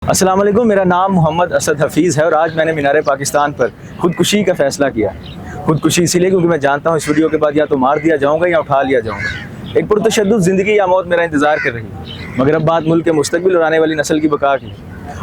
अस्सलाम वालेकुम, मेरा नाम मोहम्मद असद हफीज़ है और आज मैंने मीनार पाकिस्तान पर खुदकुशी का फ़ैसला किया। खुदकुशी इसीलिए क्योंकि मैं जानता हूँ इस वीडियो के बाद या तो मार दिया जाऊँगा या उठा लिया जाऊँगा। एक पुरतशद्दुद ज़िंदगी या मौत मेरा इंतज़ार कर रही है, मगर अब बात मुल्क के मुस्तकबिल और आने वाली नस्ल की बका की।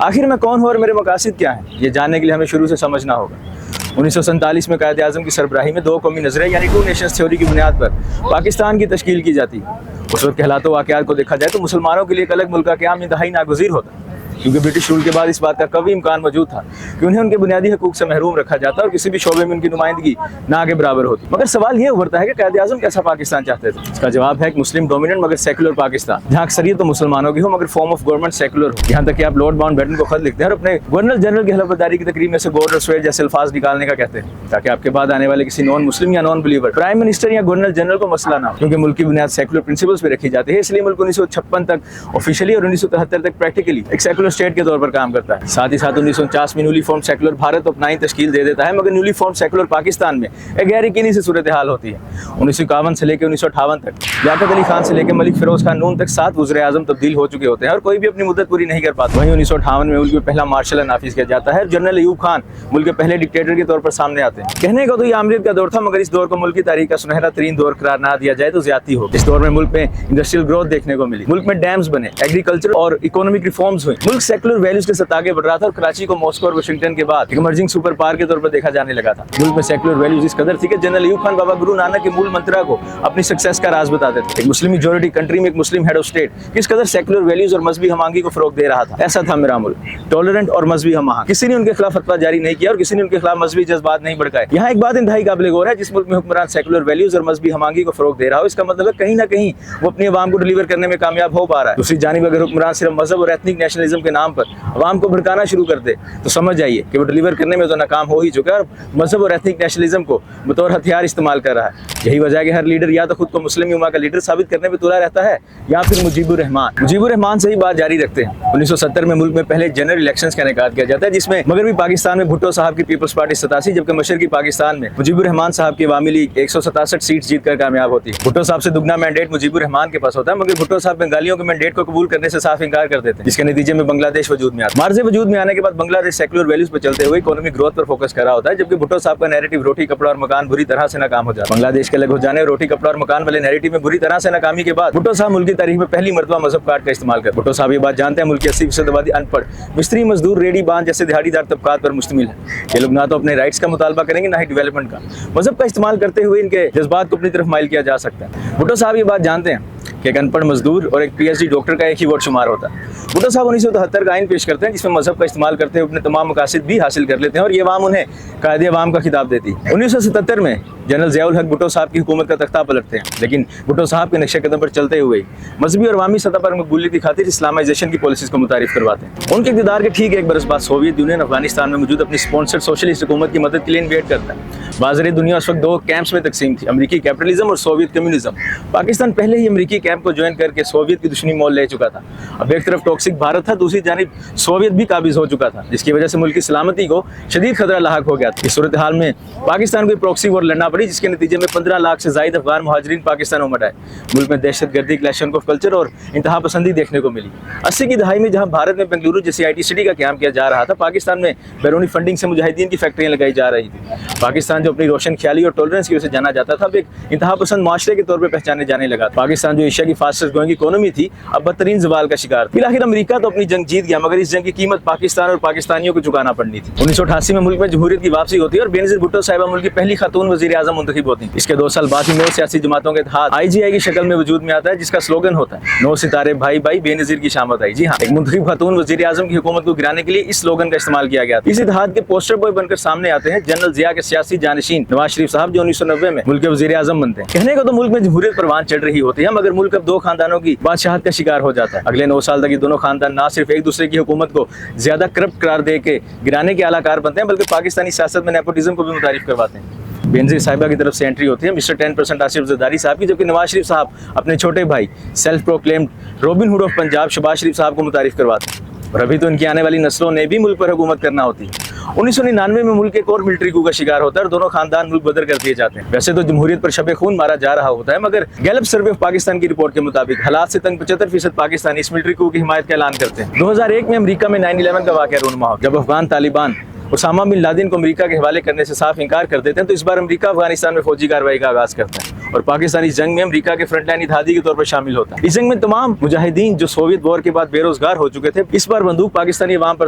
आखिर मैं कौन हूँ और मेरे मकासद क्या हैं, ये जानने के लिए हमें शुरू से समझना होगा। 1947 में कायद आज़म की सरबराही में दो कौमी नज़रें यानी टू नेशंस थ्योरी की बुनियाद पर पाकिस्तान की तश्कील की जाती है। उस वक्त के हालात वाक़यात को देखा जाए तो मुसलमानों के लिए एक अलग मुल्क का क़याम इंतहाई नागुज़ीर होता, क्योंकि ब्रिटिश रूल के बाद इस बात का कभी इम्कान मौजूद था कि उन्हें उनके बुनियादी हकूक़ से महरूम रखा जाता और किसी भी शोबे में उनकी नुमाइंदगी ना के बराबर होती। मगर सवाल ये उभरता है कि कायद आज़म कैसा पाकिस्तान चाहते थे। इसका जवाब है एक मुस्लिम डोमिनेंट मगर सेकुलर पाकिस्तान, जहाँ अक्सरियत तो मुसलमानों की हो मगर फॉर्म ऑफ गवर्नमेंट सेकुलर हो। यहाँ तक कि आप लॉर्ड माउंटबेटन को खत लिखते हैं और अपने गवर्नर जनरल की हलफबर्दारी की तकरीब में से गॉड और स्वेट जैसे अल्फाज निकालने का कहते हैं, ताकि आपके बाद आने वाले किसी नॉन मुस्लिम या नॉन बिलीवर प्राइम मिनिस्टर या गवर्नर जनरल को मसला ना हो, क्योंकि मुल्क की बुनियाद सेकुलर प्रिंसिपल्स पर रखी जाती है। इसलिए मुल्क 1956 तक ऑफिशियली और 1973 तक प्रैक्टिकली एक सेकुलर स्टेट के तौर पर काम करता है। साथ ही साथ 1949 में न्यूली फॉर्म सेकुलर भारत अपना ही तश्कील दे देता है, मगर न्यूली फॉर्म सेकुलर पाकिस्तान में एक गैर यकीनी सी सूरत हाल होती है। 1951 से लेकर 1958 तक लियाकत अली खान से लेकर मलिक फिरोज खान नून तक 7 वज़ीर आज़म तब्दील हो चुके होते हैं और कोई भी अपनी मुद्दत पूरी नहीं कर पाता। वहीं 1958 में मुल्क में पहला मार्शल लॉ नाफिज किया जाता है। जनरल अयूब खान मुल्क के पहले डिक्टेटर के तौर पर सामने आते हैं। कहने को तो ये आमरीत का दौर था, मगर इस दौर को मुल्क की तारीख का सुनहरा तरीन दौर करार ना दिया जाए तो ज्यादती हो। इस दौर में मुल्क में इंडस्ट्रियल ग्रोथ देखने को मिली, मुल्क में डैम्स बने, एग्रीकल्चर और इकोनॉमिक रिफॉर्म्स हुए, मुल्क सेकुलर वैल्यूज के साथ आगे बढ़ रहा था और कराची को मॉस्को और वाशिंगटन के बाद इमर्जिंग सुपर पावर के तौर पर देखा जाने लगा था। मुल्क में सेकुलर वैल्यूज इस कदर थी कि जनरल अयूब खान बाबा गुरु नानक के मूल मंत्रा को अपनी सक्सेस का राज बताते थे। एक मुस्लिम मेजॉरिटी कंट्री में एक मुस्लिम हेड ऑफ स्टेट किस कदर सेकुलर वैल्यूज और मजहबी हमांगी को फरोग दे रहा था। ऐसा था मेरा मुल्क, टॉलरेंट और मजहबी हम। किसी ने उनके खिलाफ फतवा जारी नहीं किया और किसी ने उनके खिलाफ मजहबी जज्बात नहीं भड़काए। यहाँ एक बात इंतहाई काबिल गौर है, जिस मुल्क में हुक्मरान सेकुलर वैल्यूज और मजहबी हमांगी को फरोग दे रहा हो, इसका मतलब है कहीं ना कहीं वो अपनी आवाम को डिलीवर करने में कामयाब हो पा रहा है। दूसरी जानिब अगर हुक्मरान सिर्फ मजहब और एथनिक नेशनलिज्म के नाम पर आवाम को भड़काना शुरू कर दे तो समझ जाइए कि वो डिलीवर करने में तो नाकाम हो ही चुका है और मजहब और एथनिक नेशनलिज्म को बतौर हथियार इस्तेमाल कर रहा है। यही वजह है कि हर लीडर या तो खुद को मुस्लिम उम्मा का लीडर साबित करने में तुला रहता है या फिर मुजीबुर रहमान से ही बात जारी रखते हैं। 1970 में मुल्क में पहले जनरल इलेक्शंस का इनेकाद किया जाता है, जिसमें मगरबी पाकिस्तान में भुट्टो साहब की पीपल्स पार्टी 87 जबकि मशरकी पाकिस्तान में मुजीबुर रहमान साहब की अवामी लीग 167 सीट जीतकर कामयाब होती है। भुट्टो साहब से दुगना मैंडेट मुजीबुर रहमान के पास होता है, मगर भुट्टो साहब बंगालियों के मैंडेट को कबूल करने से साफ इंकार कर देते हैं, जिसके नतीजे में बांग्लादेश वजूद में आता है। मार्जे वजूद में आने के बाद बांग्लादेश सेकुलर वैल्यूज पर चलते हुए इकोनॉमिक ग्रोथ पर फोकस कर रहा होता है, जबकि भुट्टो साहब का नैरेटिव रोटी कपड़ा और मकान बुरी तरह से नाकाम हो जाता है। बांग्लादेश के अलग हो जाने और रोटी कपड़ा और मकान वाले नैरेटिव में बुरी तरह से नाकामी के बाद भुट्टो साहब मुल्क की तारीख में पहली मर्तबा मजहब कार्ड का इस्तेमाल कर। भुट्टो साहब ये बात जानते हैं मुल्क की 80% आबादी अनपढ़ मिस्त्री मजदूर रेडी बांध जैसे दिहाड़ीदार तबकात पर मुश्तमिल है। ये लोग ना तो अपने राइट्स का मुतालबा करेंगे ना ही डेवलपमेंट का। मजहब का इस्तेमाल करते हुए इनके जज्बात को अपनी तरफ माइल किया जा सकता है। भुट्टो साहब ये बात जानते हैं कि एक अनपढ़ मजदूर और एक PhD डॉक्टर का एक ही वोट शुमार होता है। भुट्टो साहब 1973 का आइन पेश करते हैं, जिसमें मजहब का इस्तेमाल करते हुए अपने तमाम मकासद भी हासिल कर लेते हैं और ये अवाम उन्हें कायदे अवाम का खिताब देती है। 1977 में जनरल ज़ियाउल हक भुट्टो साहब की हुकूमत का तख्ता पलटते हैं, लेकिन भुट्टो साहब के नक्शे कदम पर चलते हुए मजहबी और अवामी सतह पर मकबूलियत की खातिर इस्लामाइजेशन की पॉलिसीज को मुतारिफ करवाते हैं। उनके इक़्तिदार के ठीक एक बरस बाद सोवियत यूनियन अफगानिस्तान में मौजूद अपनी स्पॉन्सर्ड सोशलिस्ट हुकूमत की मदद के लिए इन्वेट करता है। बाज़ारे दुनिया उस वक्त दो कैंप्स में तकसीम थी, अमरीकी कैपिटलिज्म और सोवियत कम्युनिज्म। पाकिस्तान पहले ही अमरीकी कैंप को ज्वाइन करके सोवियत की दुश्मनी मोल ले चुका था। अब एक तरफ टॉक्सिक भारत था, दूसरी जानिब सोवियत भी काबिज हो चुका था, जिसकी वजह से मुल्क की सलामती को शदीद खतरा लाहक हो गया था। इस सूरत हाल में पाकिस्तान को प्रॉक्सी वॉर लड़ना पड़ी, जिसके नतीजे में 15 लाख से ज़ायद अफगान मुहाजिरीन पाकिस्तान उमड़ आए। मुल्क में दहशतगर्दी, क्लैश ऑफ कल्चर और इंतहा पसंदी देखने को मिली। 80 की दहाई में जहाँ भारत में बेंगलुरु जैसी IT सिटी का क्याम किया जा रहा था, पाकिस्तान में बैरूनी फंडिंग से मुजाहिदीन की फैक्ट्रियाँ लगाई जा रही थी। पाकिस्तान जो अपनी रोशन ख्याली और टॉलरेंस की वजह से जाना जाता था, अब एक इंतहा पसंद माशरे के तौर पर पहचाने जाने लगा। पाकिस्तान जो एशिया की फास्टेस्ट ग्रोइंग इकोनॉमी थी, अब बदतरीन जवाल का शिकार। फिर आखिर अमेरिका तो अपनी जंग जीत गया, मगर इस जंग की कीमत पाकिस्तान और पाकिस्तानियों को चुकाना पड़नी थी। 1988 में मुल्क में जमहूरियत की वापसी होती है और बेनज़ीर भुट्टो साहिबा मुल्क की पहली खातून वज़ीर आज़म मुंतखब होती है। इसके 2 साल बाद ही 9 सियासी जमातों के इत्तेहाद IGI की शक्ल में वजूद में आता है, जिसका स्लोगन होता है 9 सितारे भाई भाई बेनज़ीर की शामत आई। जी हाँ, एक मुंतखब खातून वज़ीर आज़म की हुकूमत को गिराने के लिए इस स्लोगन का इस्तेमाल किया गया। इस इत्तेहाद के पोस्टर बॉय बनकर सामने आते हैं जनरल ज़िया के सियासी जानशीन नवाज शरीफ साहब, जो 1990 में मुल्क के वज़ीर आज़म बनते हैं। कहने को तो मुल्क में जमहूरियत परवान चढ़ रही होती है, मगर मुल्क अब 2 खानदानों की बादशाहत का शिकार हो जाता है। अगले 9 साल तक ये दोनों खानदान ना सिर्फ एक दूसरे की हुकूमत को ज्यादा करप्ट करार दे के गिराने के आलाकार बनते हैं, बल्कि पाकिस्तानी सियासत में नेपोटिज्म को भी मुतारिफ करवाते हैं। बेनज़ीर साहिबा की तरफ से एंट्री होती है मिस्टर 10% आसिफ ज़रदारी साहब की, जबकि नवाज शरीफ साहब अपने छोटे भाई self proclaimed Robin Hood of Punjab Shehbaz Sharif साहब को मुतारिफ करवाते हैं। और अभी तो इनकी आने वाली नस्लों ने भी मुल्क पर हुकूमत करना होती है। 1999 में मुल्क एक और मिलिट्री कू का शिकार होता है और दोनों खानदान मुल्क बदर कर दिए जाते हैं। वैसे तो जमहूरियत पर शबे खून मारा जा रहा होता है, मगर गैलप सर्वे ऑफ पाकिस्तान की रिपोर्ट के मुताबिक हालात से तंग 75% पाकिस्तानी इस मिलिट्री कू की हिमायत का ऐलान करते हैं। 2001 में अमेरिका में 9/11 का वाक़या रूनुमा हो, जब अफगान तालिबान उसामा बिन लादेन को अमेरिका के हवाले करने से साफ इनकार कर देते हैं, तो इस बार अमेरिका अफगानिस्तान में फौजी कार्रवाई का आगाज करता है और पाकिस्तान इस जंग में अमेरिका के फ्रंटलाइन इत्तेहादी के तौर पर शामिल होता है। इस जंग में तमाम मुजाहिदीन जो सोवियत वॉर के बाद बेरोजगार हो चुके थे, इस बार बंदूक पाकिस्तानी अवाम पर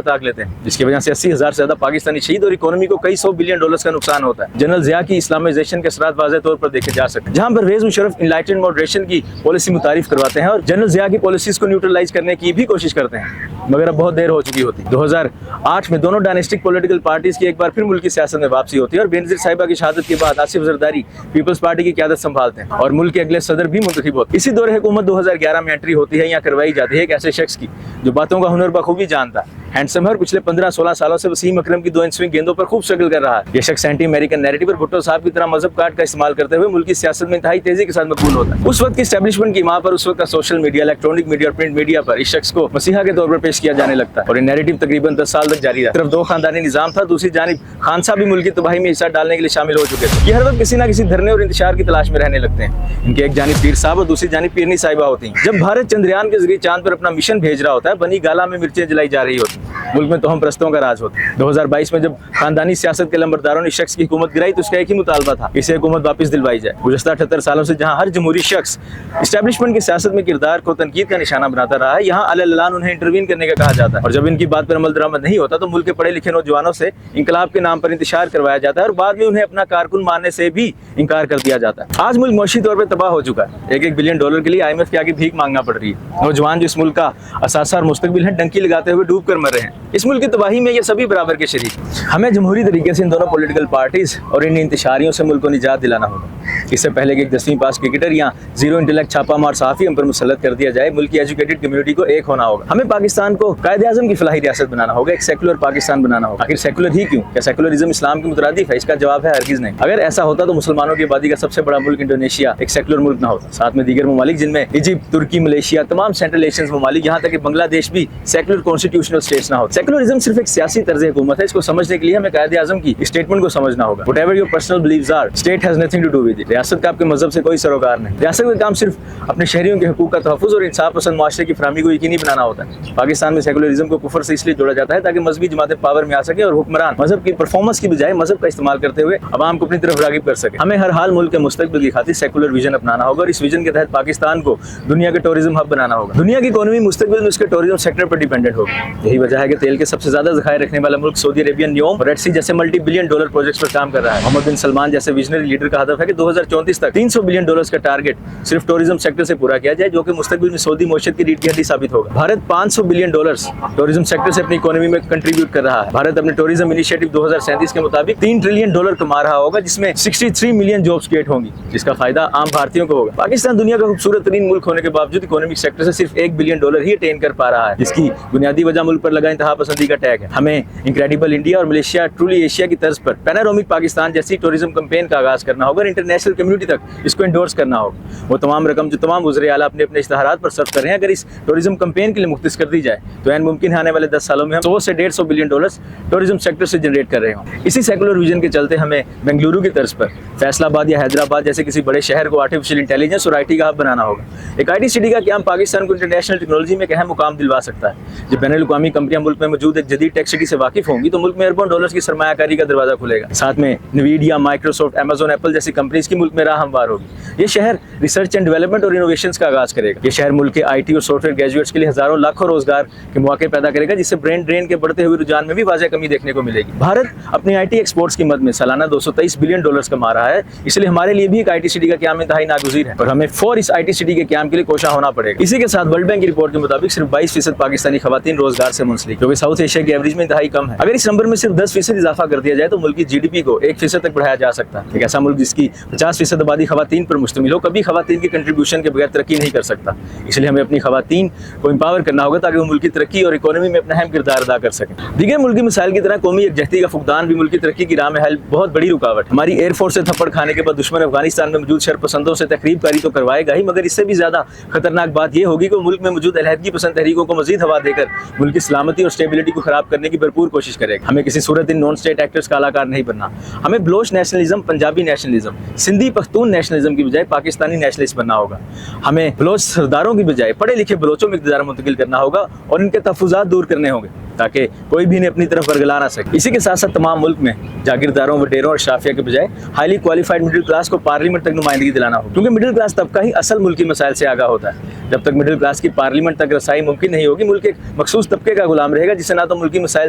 ताक लेते हैं, जिसकी वजह से 80,000 से ज्यादा पाकिस्तानी शहीद और इकोनॉमी को कई $100 बिलियन का नुकसान होता है। जनरल जिया की इस्लामाइजेशन के असरात वाज़ेह तौर पर देखे जा सकते हैं, जहां परवेज मुशर्रफ इनलाइटेंड मॉडरेशन की पॉलिसी मुतारिफ करवाते हैं और जनरल जिया की पॉलिसीज को न्यूट्रलाइज करने की भी कोशिश करते हैं, मगर अब बहुत देर हो चुकी होती। 2008 में दोनों डायनेस्टिक पॉलिटिकल पार्टीज की एक बार फिर मुल्क की सियासत में वापसी होती है और बेनज़ीर साहिबा की शहादत के बाद आसिफ जरदारी पीपल्स पार्टी की क़यादत संभालते हैं और मुल्क के अगले सदर भी मुंतखब होते हैं। इसी दौरे हुकूमत 2011 में एंट्री होती है, यहाँ करवाई जाती है एक ऐसे शख्स की जो बातों का हुनर बखूबी जानता है, हैंडसम है, पिछले 15-16 सालों से वसीम अकरम की 2 इंच स्विंग गेंदों पर खूब स्ट्रगल कर रहा है। ये शख्स एंटी अमेरिकन नैरेटिव पर भुट्टो साहब की तरह मजहब कार्ड का इस्तेमाल करते हुए मुल्क की सियासत में इंतहाई तेजी के साथ मकबूल होता है। उस वक्त की एस्टेब्लिशमेंट की मां पर उस वक्त का सोशल मीडिया, इलेक्ट्रॉनिक मीडिया और प्रिंट मीडिया पर इस शख्स को मसीहा के तौर पर पेश किया जाने लगता है और ये नैरेटिव तकरीबन 10 साल तक जारी रहा। सिर्फ 2 खानदानी निजाम था, दूसरी जानिब खान साहब भी मुल्क की तबाही में हिस्सा डालने के लिए शामिल हो चुके थे। ये हर वक्त किसी न किसी धरने और इंतशार की तलाश में रहने लगते हैं। इनके एक जानिब पीर साहब और दूसरी जानिब पीरनी साहिबा होती हैं। जब भारत चंद्रयान के जरिए चांद पर अपना मिशन भेज रहा होता है, बनी गाला में मिर्चें जलाई जा रही होती हैं, मुल्क में तोहम परस्तों का राज होता है। 2022 में जब खानदानी सियासत के लंबरदारों ने शख्स की हुकूमत गिराई, तो उसका एक ही मुतालबा था, इसे हुकूमत वापस दिलवाई जाए। गुज़श्ता 78 सालों से जहां हर जमहूरी शख्स एस्टेब्लिशमेंट की सियासत में किरदार को तनकीद का निशाना बनाता रहा है, यहाँ अललान उन्हें इंटरवीन करने का कहा जाता है और जब इनकी बात पर अमल दरामद नहीं होता तो मुल्क के पढ़े लिखे नौजवानों से इंकलाब के नाम पर इंतशार करवाया जाता है और बाद में उन्हें अपना कारकुन मानने से भी इनकार कर दिया जाता है। आज मुल्क मौशी तौर पर तबाह हो चुका है। $1 बिलियन के लिए IMF के आगे भीख मांगना पड़ रही है। नौजवान जो इस मुल्क का असासा और मुस्तकबिल है, डंकी लगाते हुए डूब कर मर रहे हैं। इस मुल्क की तबाही में ये सभी बराबर के शरीक। हमें जमहूरी तरीके से इन दोनों पॉलिटिकल पार्टीज और इन इंतशारियों से मुल्क को निजात दिलाना होगा। इससे पहले कि एक 10वीं पास क्रिकेटर या जीरो इंटेलेक्ट छापा मार सहाफ़ी हम पर मुसल्लत कर दिया जाए, मुल्क की एजुकेटेड कम्युनिटी को एक होना होगा। हमें पाकिस्तान को कायदे आज़म की फलाही रियासत बनाना होगा, एक सेकुलर पाकिस्तान बनाना होगा। आखिर सेकुलर ही क्यों? क्या सेकुलरिज्म इस्लाम के मुतरादिफ है? इसका जवाब है हरगिज़ नहीं। अगर ऐसा होता तो मुसलमानों की आबादी का सबसे बड़ा मुल्क इंडोनेशिया एक सेकुलर मुल्क ना होता, साथ में दीगर ममालिक जिनमें इजिप्ट, तुर्की, मलेशिया, तमाम सेंट्रल एशियन ममालिक, यहाँ तक कि बांग्लादेश भी सेकुलर कॉन्स्टिट्यूशनल स्टेट्स ना हो। सेकुलरिज्म सिर्फ एक सियासी तर्ज हुकूमत है। इसको समझने के लिए हमें कायदे आज़म की स्टेटमेंट को समझना होगा। Whatever your personal beliefs are, state has nothing to do with it. रियासत का आपके मजहब से कोई सरोकार नहीं। रियासत का काम सिर्फ अपने शहरियों के हकूक का तहफ़्फ़ुज़ और इंसाफ पसंद माशरे की फराहमी को यकीनी बनाना होता है। पाकिस्तान में सेकुलरिज्म को कुफर से इसलिए जोड़ा जाता है ताकि मजहबी जमातें पावर में आ सके और हुक्मरान मजहब की परफॉर्मेंस की बजाय मजहब का इस्तेमाल करते हुए अवाम को अपनी तरफ राग़िब कर सके। हमें हर हाल मुल्क के मुस्तक़बिल की खातिर सेकुलर विजन अपनाना होगा और इस विजन के तहत पाकिस्तान को दुनिया के टूरिज्म हब बनाना होगा। दुनिया की इकोनॉमी मुस्तक़बिल में उसके टूरिज्म सेक्टर पर डिपेंडेंट होगी। यही वजह है कि तेल के सबसे ज्यादा ज़खायर रखने वाला मुल्क सऊदी अरेबियन न्योम और रेड सी जैसे $multi billion प्रोजेक्ट्स पर काम कर रहा है। मोहम्मद बिन सलमान जैसे विजनरी लीडर का हदफ है कि 2034 तक $300 बिलियन का टारगेट सिर्फ टूरिज्म सेक्टर से पूरा किया जाए, जो कि मुस्तक़बिल में सऊदी मईशत की रीढ़ की हड्डी साबित होगा। भारत $500 बिलियन टूरिज्म सेक्टर से अपनी इकोनॉमी में कंट्रीब्यूट कर रहा है। भारत अपने टूरिज्म इनिशिएटिव 2037 के मुताबिक $3 ट्रिलियन कमा रहा होगा, जिसमें 63 मिलियन जॉब्स क्रिएट होंगी, जिसका फायदा आम भारतीयों को होगा। पाकिस्तान दुनिया का खूबसूरत तरीन मुल्क होने के बावजूद इकोनॉमिक सेक्टर से सिर्फ $1 बिलियन ही अटेन कर पा रहा है, जिसकी बुनियादी वजह मुल्क पर लगा इंतहा पसंदी का टैग है। हमें इनक्रेडिबल इंडिया और मलेशिया ट्रूली एशिया की तर्ज पर पैनारोमिक पाकिस्तान जैसी टूरिज्म कैंपेन का आगाज करना होगा और इंटरनेशनल कम्युनिटी तक इसको इंडोर्स करना होगा। वो तमाम रकम जो तमाम वज़ीर आला अपने अपने इश्तहारात पर सर्व कर रहे हैं, अगर इस टूरिज्म कैंपेन के लिए मुख्तस कर दी जाए तो ऐन मुमकिन है आने वाले 10 सालों में हम 100 से $150 बिलियन टूरिज्म सेक्टर से जनरेट कर रहे हों। इसी सेकुलर विजन के चलते हमें बेंगलुरु की तर्ज पर फैसलाबाद या हैदराबाद जैसे किसी बड़े शहर को आर्टिफिशियल इंटेलिजेंस और IT का हब बनाना होगा। एक IT सिटी का क्याम पाकिस्तान को इंटरनेशनल टेक्नोलॉजी में एक अहम मुकाम दिलवा सकता है। जब बैनुल-अक़वामी कंपनियां मुल्क में मौजूद एक जदीद टेक सिटी से वाकिफ होंगी तो मुल्क में अरबों डॉलर्स की सरमायाकारी का दरवाजा खुलेगा। साथ में नवीडिया, माइक्रोसॉफ्ट, अमेजोन, एप्पल जैसी कंपनीज की मुल्क में राह हमवार होगी। ये शहर रिसर्च एंड डेवलपमेंट और इनोवेशंस का आगाज करेगा। ये शहर मुल्क के IT और सॉफ्टवेयर ग्रेजुएट्स के लिए हजारों लाखों रोजगार के मौके पैदा करेगा, जिससे ब्रेन ड्रेन के बढ़ते हुए रुझान में भी वाज़ेह कमी देखने को मिलेगी। भारत अपनी IT एक्सपोर्ट्स की मद में सालाना $223 बिलियन कमा रहा है, इसलिए हमारे लिए भी एक IT सिटी का क्याम इंतहाई नागुज़ीर है और हमें फौर इस IT सिटी के क्याम के लिए कोशा होना पड़ेगा। इसी के साथ वर्ल्ड बैंक की रिपोर्ट के मुताबिक सिर्फ 22% पाकिस्तानी खवातीन रोजगार से मुंसलिक, जो कि साउथ एशिया की एवरेज में इंतहाई कम है। अगर इस नंबर में सिर्फ 10% इजाफा कर दिया जाए तो मुल्क की GDP को 1% तक बढ़ाया जा सकता है। एक ऐसा मुल्क जिसकी 50% आबादी खवातीन पर मुश्तमिल हो, कभी खवातीन की कंट्रीब्यूशन के बगैर तरक्की नहीं कर सकता। इसलिए हमें अपनी खवातीन को एम्पावर करना होगा ताकि वो मुल्क की तरक्की और इकोनॉमी में अपना अहम किरदार अदा कर सकें। दीगर मुल्की मिसाइल की तरह कौमी यकजहती का फुकदान भी मुल्क की तरक्की की राह में बहुत बड़ी रुकावट। हमारी एयरफोर्स से थप्पड़ खाने के बाद दुश्मन अफगानिस्तान में मौजूद शरपसंदों से तकरीबकारी तो करवाएगा ही, मगर इससे भी ज्यादा खतरनाक बात यह होगी कि मुल्क में मौजूद अलहदगी पसंद तहरीकों को मजीद हवा देकर मुल्क की सलामती और स्टेबिलिटी को खराब करने की भरपूर कोशिश करेगा। हमें किसी सूरत इन नॉन स्टेट एक्टर्स का कलाकार नहीं बनना। हमें Baloch nationalism, Punjabi nationalism, Sindhi Pakhtun nationalism की बजाय पाकिस्तानी नेशनलिस्ट बनना होगा। हमें बलोच सरदारों की बजाय पढ़े लिखे बलोचों में इक़्तिदार मुंतकिल करना होगा और इनके तहफ़्फ़ुज़ात दूर करने होंगे ताकि कोई भी इन्हें अपनी तरफ बरगला ना सके। इसी के साथ साथ तमाम मुल्क में जागीरदारों, वडेरों और शाफिया के बजाय हाईली क्वालिफाइड मिडिल क्लास को पार्लियामेंट तक नुमाइंदगी दिलाना हो, क्योंकि मिडिल क्लास तबका ही असल मुल्की मसाइल से आगाह होता है। जब तक मिडिल क्लास की पार्लियामेंट तक रसाई मुमकिन नहीं होगी, मुल्क एक मखसूस तबके का गुलाम रहेगा जिसे ना तो मुल्की मसाइल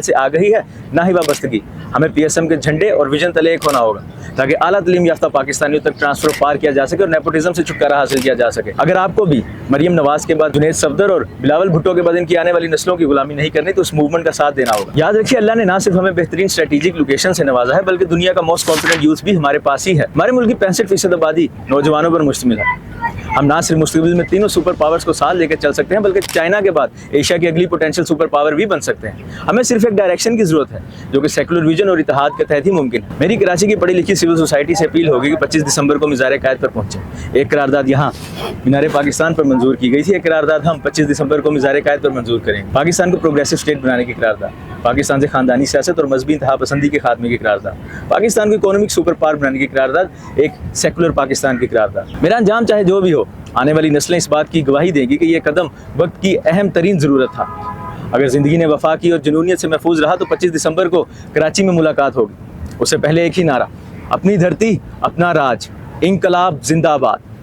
से आगही है ना ही वाबस्तगी। हमें PSM के झंडे और विजन तले एक होना होगा ताकि आला तलीम याफ्ता पाकिस्तानियों तक ट्रांसफर पार किया जा सके और नेपोटिज्म से छुटकारा हासिल किया जा सके। अगर आपको भी मरियम नवाज के बाद जुनैद सफदर और बिलावल भुट्टो के बाद इनकी आने वाली नस्लों की गुलामी नहीं करनी तो उस मूवमेंट का साथ देना होगा। याद रखिए, अल्लाह ने ना सिर्फ हमें बेहतरीन स्ट्रेटेजिक लोकेशन से नवाजा है बल्कि दुनिया का मोस्ट कॉन्फिडेंट यूथ भी हमारे पास ही है। हमारे मुल्क की 65% आबादी नौजवानों पर मुश्तमिल है। हम ना सिर्फ मुस्तकबिल में तीनों सुपर पावर्स को साथ लेकर चल सकते हैं बल्कि चाइना के बाद एशिया की अगली पोटेंशियल सुपर पावर भी बन सकते हैं। हमें सिर्फ एक डायरेक्शन की जरूरत है जो कि सेकुलर विजन और इत्तेहाद के तहत ही मुमकिन है। मेरी कराची की पढ़ी लिखी सिविल सोसाइटी से अपील होगी कि 25 दिसंबर को मीज़ार कायद पर पहुंचे। एक करारदाद यहाँ मीनार पाकिस्तान पर मंजूर की गई थी, एक करारदाद हम 25 दिसंबर को मीज़ार कायद पर मंजूर करेंगे। पाकिस्तान को प्रोग्रेसिव स्टेट बनाने की करारदाद, पाकिस्तान से खानदानी सियासत और मजहबी इंतहा पसंदी के खात्मे की करारदाद, पाकिस्तान को इकोनॉमिक सुपर पावर बनाने की करारदाद, एक सेकुलर पाकिस्तान की करारदाद। मेरा अंजाम चाहे जो भी हो, आने वाली नस्लें इस बात की गवाही देंगी कि यह कदम वक्त की अहम तरीन ज़रूरत था। अगर ज़िंदगी ने वफा की और जुनूनियत से महफूज रहा तो 25 दिसंबर को कराची में मुलाकात होगी। उससे पहले एक ही नारा, अपनी धरती अपना राज, इंकलाब जिंदाबाद।